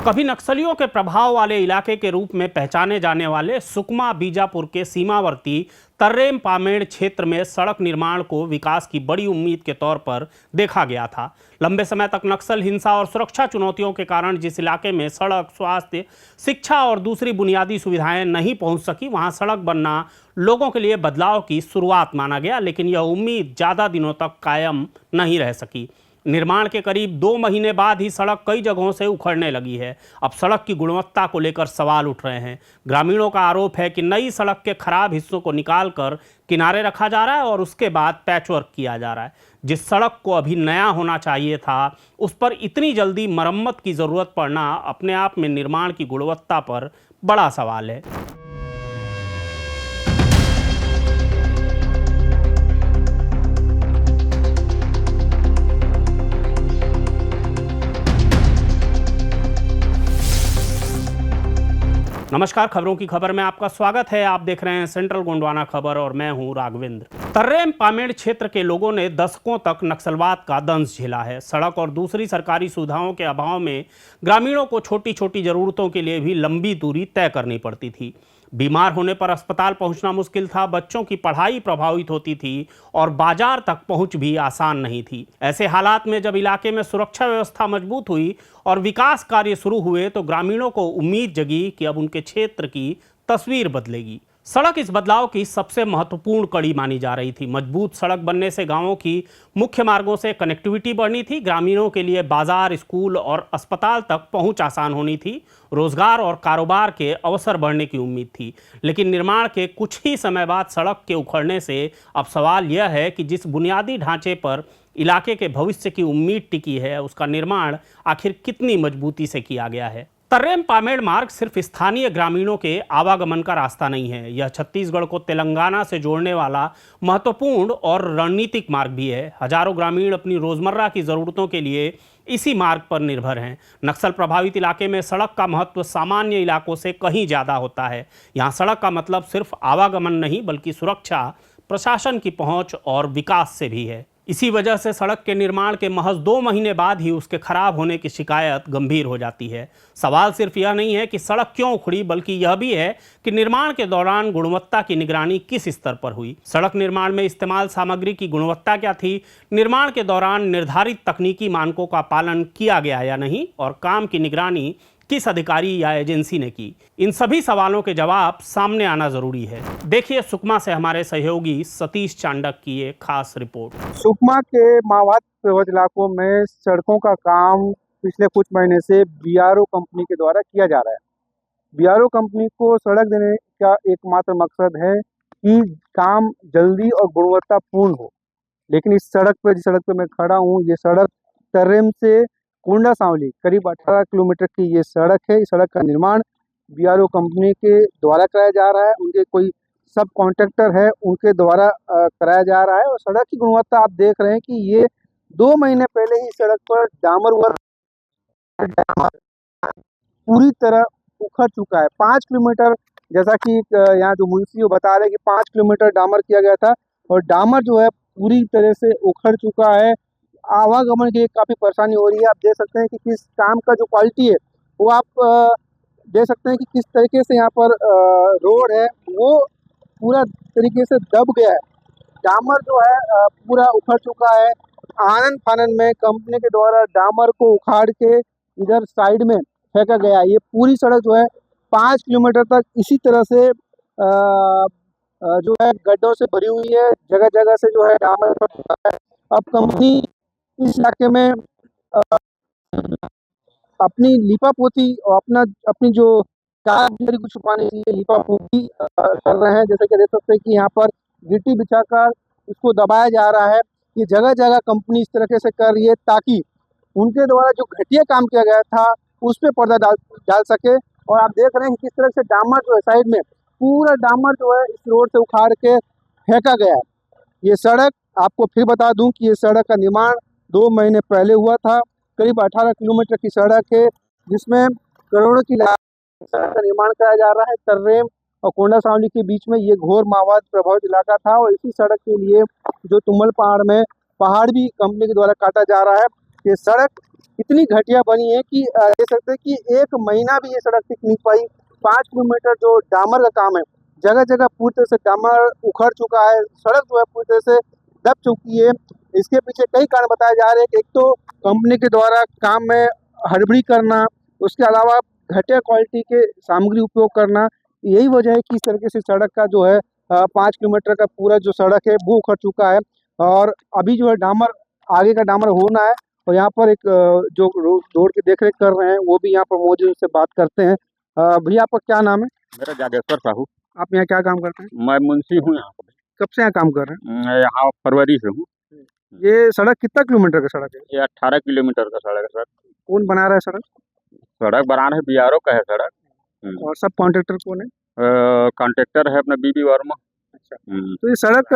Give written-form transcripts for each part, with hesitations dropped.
कभी नक्सलियों के प्रभाव वाले इलाके के रूप में पहचाने जाने वाले सुकमा बीजापुर के सीमावर्ती तर्रेम पामेड़ क्षेत्र में सड़क निर्माण को विकास की बड़ी उम्मीद के तौर पर देखा गया था। लंबे समय तक नक्सल हिंसा और सुरक्षा चुनौतियों के कारण जिस इलाके में सड़क, स्वास्थ्य, शिक्षा और दूसरी बुनियादी सुविधाएं नहीं पहुंच सकी, वहां सड़क बनना लोगों के लिए बदलाव की शुरुआत माना गया। लेकिन यह उम्मीद ज़्यादा दिनों तक कायम नहीं रह सकी। निर्माण के करीब 2 महीने बाद ही सड़क कई जगहों से उखड़ने लगी है। अब सड़क की गुणवत्ता को लेकर सवाल उठ रहे हैं। ग्रामीणों का आरोप है कि नई सड़क के खराब हिस्सों को निकालकर किनारे रखा जा रहा है और उसके बाद पैचवर्क किया जा रहा है। जिस सड़क को अभी नया होना चाहिए था, उस पर इतनी जल्दी मरम्मत की जरूरत पड़ना अपने आप में निर्माण की गुणवत्ता पर बड़ा सवाल है। नमस्कार, खबरों की खबर में आपका स्वागत है। आप देख रहे हैं सेंट्रल गोंडवाना खबर और मैं हूं राघवेंद्र। तर्रेम पामेड़ क्षेत्र के लोगों ने दशकों तक नक्सलवाद का दंश झेला है। सड़क और दूसरी सरकारी सुविधाओं के अभाव में ग्रामीणों को छोटी छोटी जरूरतों के लिए भी लंबी दूरी तय करनी पड़ती थी। बीमार होने पर अस्पताल पहुंचना मुश्किल था, बच्चों की पढ़ाई प्रभावित होती थी और बाजार तक पहुंच भी आसान नहीं थी। ऐसे हालात में जब इलाके में सुरक्षा व्यवस्था मजबूत हुई और विकास कार्य शुरू हुए तो ग्रामीणों को उम्मीद जगी कि अब उनके क्षेत्र की तस्वीर बदलेगी। सड़क इस बदलाव की सबसे महत्वपूर्ण कड़ी मानी जा रही थी। मजबूत सड़क बनने से गांवों की मुख्य मार्गों से कनेक्टिविटी बढ़नी थी, ग्रामीणों के लिए बाजार, स्कूल और अस्पताल तक पहुंच आसान होनी थी, रोजगार और कारोबार के अवसर बढ़ने की उम्मीद थी। लेकिन निर्माण के कुछ ही समय बाद सड़क के उखड़ने से अब सवाल यह है कि जिस बुनियादी ढांचे पर इलाके के भविष्य की उम्मीद टिकी है, उसका निर्माण आखिर कितनी मजबूती से किया गया है। तर्रेम पामेड़ मार्ग सिर्फ स्थानीय ग्रामीणों के आवागमन का रास्ता नहीं है, यह छत्तीसगढ़ को तेलंगाना से जोड़ने वाला महत्वपूर्ण और रणनीतिक मार्ग भी है। हजारों ग्रामीण अपनी रोजमर्रा की जरूरतों के लिए इसी मार्ग पर निर्भर हैं। नक्सल प्रभावित इलाके में सड़क का महत्व सामान्य इलाकों से कहीं ज़्यादा होता है। यहाँ सड़क का मतलब सिर्फ आवागमन नहीं, बल्कि सुरक्षा, प्रशासन की पहुँच और विकास से भी है। इसी वजह से सड़क के निर्माण के महज 2 महीने बाद ही उसके खराब होने की शिकायत गंभीर हो जाती है। सवाल सिर्फ यह नहीं है कि सड़क क्यों उखड़ी, बल्कि यह भी है कि निर्माण के दौरान गुणवत्ता की निगरानी किस स्तर पर हुई। सड़क निर्माण में इस्तेमाल सामग्री की गुणवत्ता क्या थी, निर्माण के दौरान निर्धारित तकनीकी मानकों का पालन किया गया या नहीं, और काम की निगरानी किस अधिकारी या एजेंसी ने की। इन सभी सवालों के जवाब सामने आना जरूरी है। देखिए सुकमा से हमारे सहयोगी सतीश चांडक की एक खास रिपोर्ट। सुकमा के माओवाद प्रभावित इलाकों में सड़कों का काम पिछले कुछ महीने से बीआरओ कंपनी के द्वारा किया जा रहा है। बीआरओ कंपनी को सड़क देने का एकमात्र मकसद है कि काम जल्दी और गुणवत्तापूर्ण हो। लेकिन जिस सड़क पे मैं खड़ा हूँ, ये सड़क तर्रेम से कोंडा सांवली करीब 18 किलोमीटर की ये सड़क है। इस सड़क का निर्माण बीआरओ कंपनी के द्वारा कराया जा रहा है। उनके कोई सब कॉन्ट्रैक्टर है, उनके द्वारा कराया जा रहा है। और सड़क की गुणवत्ता आप देख रहे हैं कि ये 2 महीने पहले ही सड़क पर डामर वर्क पूरी तरह उखड़ चुका है। 5 किलोमीटर, जैसा कि यहाँ जो मुंशी बता रहे हैं कि 5 किलोमीटर डामर किया गया था और डामर जो है पूरी तरह से उखड़ चुका है। आवागमन की काफ़ी परेशानी हो रही है। आप देख सकते हैं कि किस काम का जो क्वालिटी है वो आप देख सकते हैं कि किस तरीके से यहाँ पर रोड है वो पूरा तरीके से दब गया है। डामर जो है पूरा उखड़ चुका है। आनन फानन में कंपनी के द्वारा डामर को उखाड़ के इधर साइड में फेंका गया। ये पूरी सड़क जो है 5 किलोमीटर तक इसी तरह से जो है गड्ढों से भरी हुई है। जगह जगह से जो है डामर। अब कंपनी इस इलाके में अपनी लिपापोती और अपनी जो कारीगरी को छुपाने के लिए लिपापोती कर रहे हैं। जैसे कि देख सकते हैं कि यहाँ पर गिट्टी बिछाकर उसको दबाया जा रहा है। ये जगह जगह कंपनी इस तरीके से कर रही है ताकि उनके द्वारा जो घटिया काम किया गया था उस पर पर्दा डाल सके। और आप देख रहे हैं कि किस तरह से डामर जो है साइड में पूरा डामर जो है इस रोड से उखाड़ के फेंका गया है। ये सड़क, आपको फिर बता दूं कि ये सड़क का निर्माण 2 महीने पहले हुआ था। करीब 18 किलोमीटर की सड़क है जिसमें करोड़ों की लागत सड़क का निर्माण कराया जा रहा है। तर्रेम और कोंडा सांवली के बीच में ये घोर माओवाद प्रभावित इलाका था और इसी सड़क के लिए जो तुमल पहाड़ में पहाड़ भी कंपनी के द्वारा काटा जा रहा है। ये सड़क इतनी घटिया बनी है कि कह सकते हैं कि एक महीना भी ये सड़क टिक नहीं पाई। 5 किलोमीटर जो डामर का काम है, जगह जगह पूरी तरह से डामर उखड़ चुका है, सड़क जो है पूरी तरह से दब चुकी है। इसके पीछे कई कारण बताए जा रहे हैं कि एक तो कंपनी के द्वारा काम में हड़बड़ी करना, उसके अलावा घटिया क्वालिटी के सामग्री उपयोग करना, यही वजह है कि इस तरीके से सड़क का जो है 5 किलोमीटर का पूरा जो सड़क है वो उखड़ चुका है। और अभी जो है डामर, आगे का डामर होना है। और यहाँ पर एक जो रोड की देखरेख कर रहे हैं वो भी यहाँ पर मौजूद, उनसे बात करते हैं। भैया आपका क्या नाम है? मेरा जागेश्वर साहू। आप यहाँ क्या काम करते हैं? मैं मुंशी हूँ यहाँ पर। कब से यहाँ काम कर रहे हैं? मैं यहाँ फरवरी से हूँ। ये सड़क कितना किलोमीटर का सड़क है? ये 18 किलोमीटर का सड़क है सर। कौन बना रहा है सड़क? सड़क बना रहे बीआरओ का है सड़क। और सब कॉन्ट्रैक्टर कौन है? कॉन्ट्रैक्टर है अपना बीबी वर्मा। अच्छा, हम्म। तो ये सड़क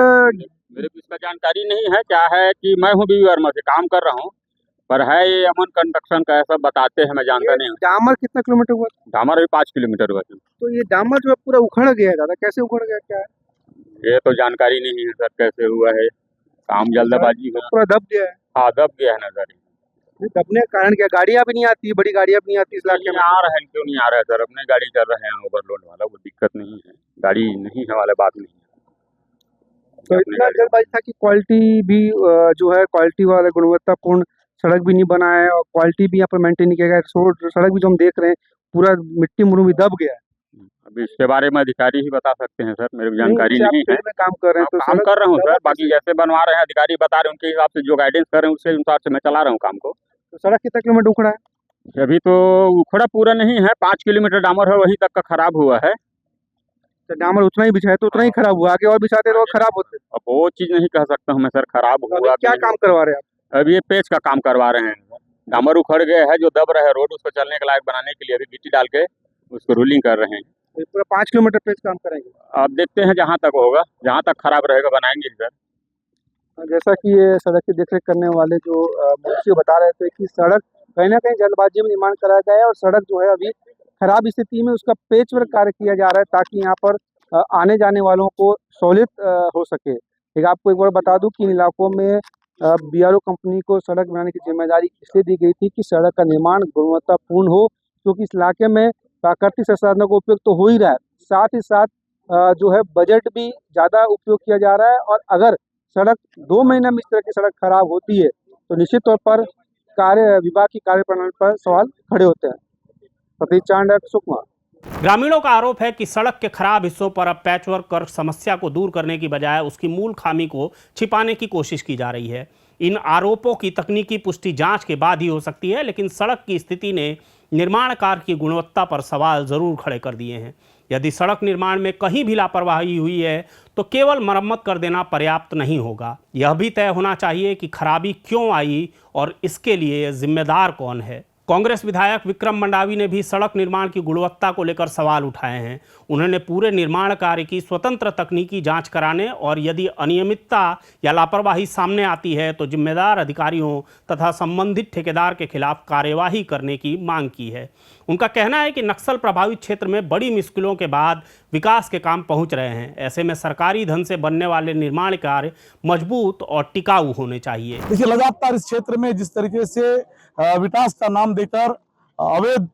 मेरे को इसका जानकारी नहीं है, क्या है कि मैं हूँ बीबी वर्मा से काम कर रहा हूँ, पर है ये अमन कंस्ट्रक्शन का है, सब बताते हैं, मैं जानता नहीं हूँ। डामर कितना किलोमीटर हुआ? डामर भी 5 किलोमीटर हुआ था। तो ये डामर जो है पूरा उखड़ गया है दादा, कैसे उखड़ गया, क्या है? ये तो जानकारी नहीं है सर कैसे हुआ है, काम जल्दबाजी में पूरा दब गया है। हाँ दब गया है नजर। ये दबने का कारण क्या? गाड़ियाँ भी नहीं आती, बड़ी गाड़ियाँ भी नहीं आती इस इलाके में। आ रहे हैं, क्यों नहीं आ रहे हैं सर? अपने गाड़ी चल रहे हैं ओवरलोड वाला, वो दिक्कत नहीं है, गाड़ी नहीं है वाला बात नहीं है। तो इतना जल्दबाजी था कि क्वालिटी भी जो है क्वालिटी वाला गुणवत्तापूर्ण सड़क भी नहीं बना है, और क्वालिटी भी यहाँ पर मेंटेन नहीं किया गया। सड़क भी जो हम देख रहे हैं पूरा मिट्टी मुरू भी दब गया है। अभी इसके बारे में अधिकारी ही बता सकते हैं सर, मेरे को जानकारी नहीं है। में काम कर रहे हैं तो काम कर रहा हूँ सर, बाकी जैसे बनवा रहे हैं अधिकारी बता रहे हैं, उनके हिसाब से जो गाइडेंस कर रहे हैं उसके हिसाब से मैं चला रहा हूँ काम को। तो सड़क कितना किलोमीटर उखड़ा है? अभी तो उखड़ा पूरा नहीं है, 5 किलोमीटर डामर है, वहीं तक का खराब हुआ है। तो डामर उतना ही बिछाए तो उतना ही खराब हुआ, आगे और बिछाते तो खराब होते। अब वो चीज नहीं कह सकता हूँ मैं सर, खराब हुआ। क्या काम करवा रहे हैं आप? अभी ये पेच का काम करवा रहे हैं। डामर उखड़ गया है, जो दब रहा है रोड, उसको चलने के लायक बनाने के लिए अभी गिट्टी डाल के उसको रोलिंग कर रहे हैं। पूरा 5 किलोमीटर पेच काम करेंगे? अब देखते हैं जहाँ तक होगा, जहाँ तक खराब रहेगा बनाएंगे सर। जैसा कि ये सड़क की देखरेख करने वाले जो मुंशी बता रहे थे कि सड़क कहीं ना कहीं जल्दबाजी में निर्माण कराया गया है, और सड़क जो है अभी खराब स्थिति में, उसका पेच वर्क कार्य किया जा रहा है ताकि यहाँ पर आने जाने वालों को सहूलियत हो सके। लेकिन आपको एक बार बता दूं कि इन इलाकों में बीआरओ कंपनी को सड़क बनाने की जिम्मेदारी इसलिए दी गई थी कि सड़क का निर्माण गुणवत्तापूर्ण हो, क्योंकि इस इलाके में प्राकृतिक संसाधनों का उपयोग तो हो ही रहा है, साथ ही साथ जो है बजट भी ज़्यादा उपयोग किया जा रहा है। और अगर सड़क 2 महीने में इस तरह की सड़क खराब होती है तो निश्चित तौर पर विभाग की कार्यप्रणाली पर सवाल खड़े होते हैं। प्रतीक चांडक, सुकमा। ग्रामीणों का आरोप है कि सड़क के खराब हिस्सों पर अब पैचवर्क कर समस्या को दूर करने की बजाय उसकी मूल खामी को छिपाने की कोशिश की जा रही है। इन आरोपों की तकनीकी पुष्टि जांच के बाद ही हो सकती है, लेकिन सड़क की स्थिति ने निर्माण कार्य की गुणवत्ता पर सवाल जरूर खड़े कर दिए हैं। यदि सड़क निर्माण में कहीं भी लापरवाही हुई है तो केवल मरम्मत कर देना पर्याप्त नहीं होगा। यह भी तय होना चाहिए कि खराबी क्यों आई और इसके लिए जिम्मेदार कौन है। कांग्रेस विधायक विक्रम मंडावी ने भी सड़क निर्माण की गुणवत्ता को लेकर सवाल उठाए हैं। उन्होंने पूरे निर्माण कार्य की स्वतंत्र तकनीकी जांच कराने और यदि अनियमितता या लापरवाही सामने आती है तो जिम्मेदार अधिकारियों तथा संबंधित ठेकेदार के खिलाफ कार्यवाही करने की मांग की है। उनका कहना है कि नक्सल प्रभावित क्षेत्र में बड़ी मुश्किलों के बाद विकास के काम पहुंच रहे हैं। ऐसे में सरकारी धन से बनने वाले निर्माण कार्य मजबूत और टिकाऊ होने चाहिए। देखिए, लगातार इस क्षेत्र में जिस तरीके से विकास का नाम देकर अवैध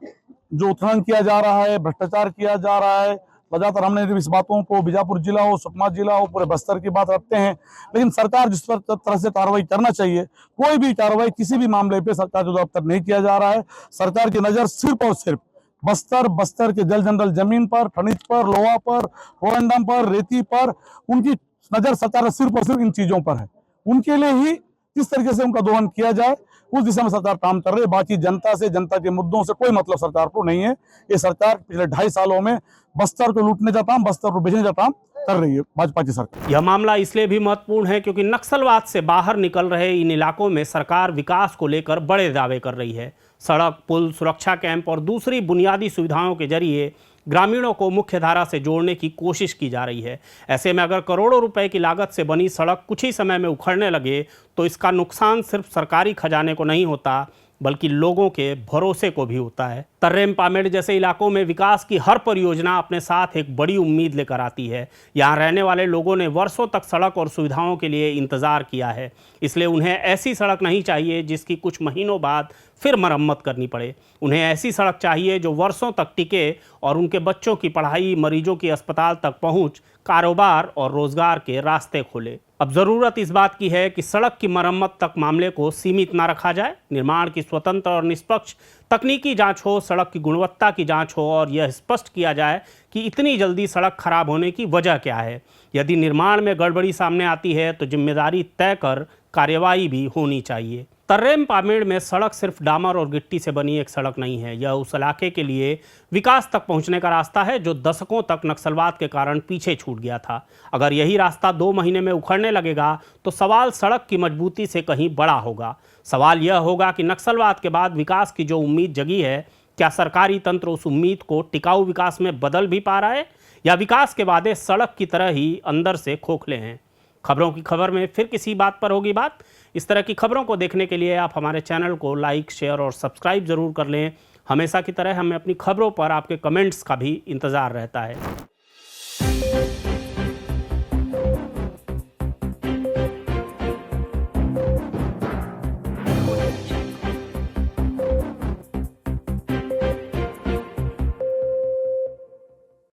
जो उत्खनन किया जा रहा है, भ्रष्टाचार किया जा रहा है, लगातार हमने इस बातों को बीजापुर जिला हो, सुकमा जिला हो, पूरे बस्तर की बात रखते हैं। लेकिन सरकार जिस तरह से कार्रवाई करना चाहिए, कोई भी कार्रवाई किसी भी मामले पे सरकार जो दफ्तर नहीं किया जा रहा है। सरकार की नजर सिर्फ और सिर्फ बस्तर के जल जंगल जमीन पर, खनिज पर, लोहा पर, कोरंडम पर, रेती पर, उनकी नजर सरकार सिर्फ और सिर्फ इन चीजों पर है। उनके लिए ही किस तरीके से उनका दोहन किया जाए उस दिशा में सरकार काम कर रही है। बाकी जनता से, जनता के मुद्दों से कोई मतलब सरकार को नहीं है। ये सरकार पिछले 2.5 सालों में बस्तर को लूटने का काम, बस्तर को बेचने का काम कर रही है भाजपा की सरकार। यह मामला इसलिए भी महत्वपूर्ण है क्योंकि नक्सलवाद से बाहर निकल रहे इन इलाकों में सरकार विकास को लेकर बड़े दावे कर रही है। सड़क, पुल, सुरक्षा कैंप और दूसरी बुनियादी सुविधाओं के जरिए ग्रामीणों को मुख्य धारा से जोड़ने की कोशिश की जा रही है। ऐसे में अगर करोड़ों रुपए की लागत से बनी सड़क कुछ ही समय में उखड़ने लगे तो इसका नुकसान सिर्फ सरकारी खजाने को नहीं होता बल्कि लोगों के भरोसे को भी होता है। तर्रेम पामेड़ जैसे इलाकों में विकास की हर परियोजना अपने साथ एक बड़ी उम्मीद लेकर आती है। यहाँ रहने वाले लोगों ने वर्षों तक सड़क और सुविधाओं के लिए इंतजार किया है, इसलिए उन्हें ऐसी सड़क नहीं चाहिए जिसकी कुछ महीनों बाद फिर मरम्मत करनी पड़े। उन्हें ऐसी सड़क चाहिए जो वर्षों तक टिके और उनके बच्चों की पढ़ाई, मरीजों की अस्पताल तक पहुंच, कारोबार और रोजगार के रास्ते खोले। अब जरूरत इस बात की है कि सड़क की मरम्मत तक मामले को सीमित न रखा जाए। निर्माण की स्वतंत्र और निष्पक्ष तकनीकी जांच हो, सड़क की गुणवत्ता की जांच हो और यह स्पष्ट किया जाए कि इतनी जल्दी सड़क खराब होने की वजह क्या है। यदि निर्माण में गड़बड़ी सामने आती है तो जिम्मेदारी तय कर कार्रवाई भी होनी चाहिए। तर्रेम पामेड़ में सड़क सिर्फ डामर और गिट्टी से बनी एक सड़क नहीं है, यह उस इलाके के लिए विकास तक पहुंचने का रास्ता है जो दशकों तक नक्सलवाद के कारण पीछे छूट गया था। अगर यही रास्ता 2 महीने में उखड़ने लगेगा तो सवाल सड़क की मजबूती से कहीं बड़ा होगा। सवाल यह होगा कि नक्सलवाद के बाद विकास की जो उम्मीद जगी है, क्या सरकारी तंत्र उस उम्मीद को टिकाऊ विकास में बदल भी पा रहा है या विकास के वादे सड़क की तरह ही अंदर से खोखले हैं। खबरों की खबर में फिर किसी बात पर होगी बात। इस तरह की खबरों को देखने के लिए आप हमारे चैनल को लाइक, शेयर और सब्सक्राइब जरूर कर लें। हमेशा की तरह हमें अपनी खबरों पर आपके कमेंट्स का भी इंतज़ार रहता है।